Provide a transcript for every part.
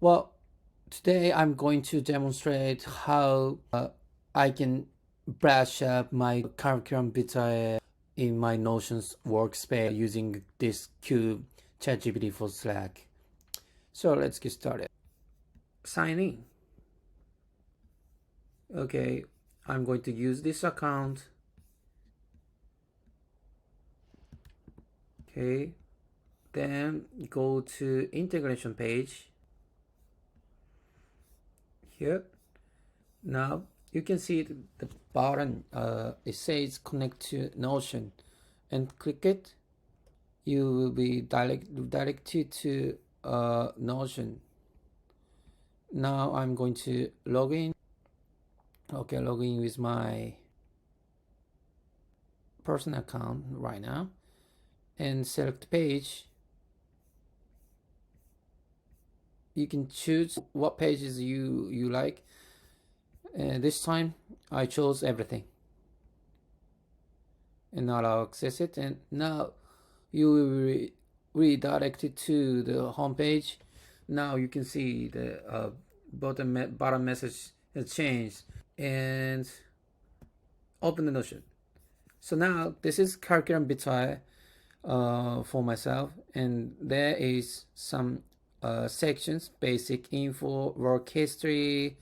Well, today I'm going to demonstrate how I can brush up my curriculum vitae in my Notions workspace using this Q ChatGPT for Slack. So let's get started. Sign in. Okay, I'm going to use this account. Okay, then go to integration page. Here. Now you can see the button, it says connect to Notion, and click it. You will be directed to Notion. Now I'm going to log in. Okay, log in with my personal account right now and select page. You can choose what pages you like. This time I chose everything, and now I'll access it, and now you will be redirected to the home page. Now you can see the bottom message has changed, and open the Notion. So now this is curriculum vitae for myself, and there is some sections: basic info, work history,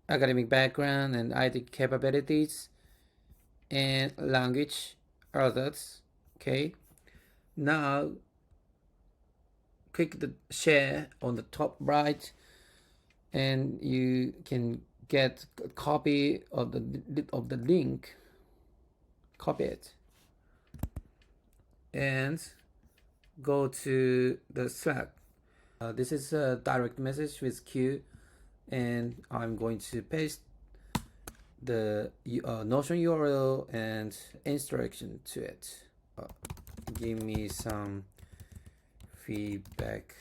academic background and IT capabilities, and language others. Okay, now click the share on the top right, and you can get a copy of the link. Copy it and go to the Slack. This is a direct message with Q, and I'm going to paste the Notion URL and instruction to it. Give me some feedback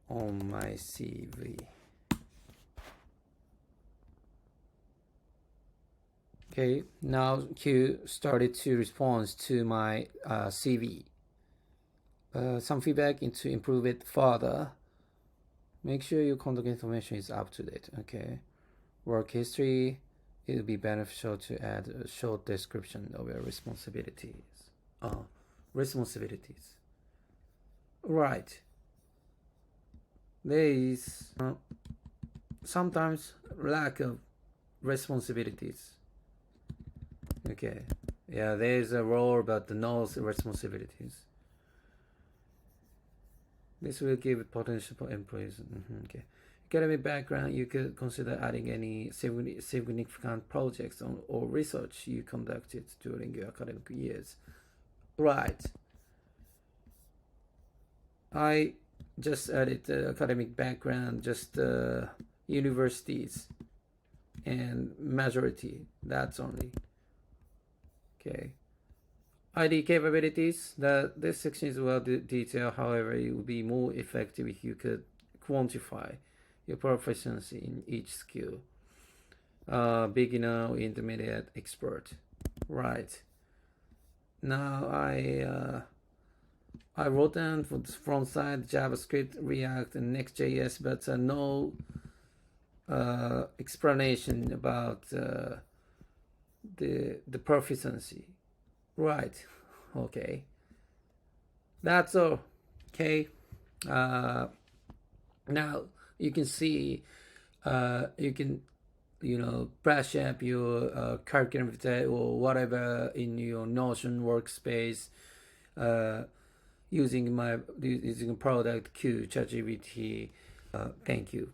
on my CV. Okay, now Q started to respond to my CV. Some feedback to improve it further. Make sure your contact information is up to date. Okay, work history. It would be beneficial to add a short description of your responsibilities. Right. There is sometimes lack of responsibilities. Okay. Yeah, there is a role but no responsibilities. This will give potential for employees. Okay. Academic background, you could consider adding any significant projects or research you conducted during your academic years. Right. I just added academic background, just universities and majority. That's only. Okay. ID capabilities. This section is well detailed. However, it would be more effective if you could quantify your proficiency in each skill. Beginner, intermediate, expert. Right. Now I wrote down for the front side JavaScript, React, and Next.js, but no explanation about the proficiency. Right. Okay. That's all. Okay. Now you can see you can brush up your curriculum or whatever in your Notion workspace using product Q ChatGPT. Thank you.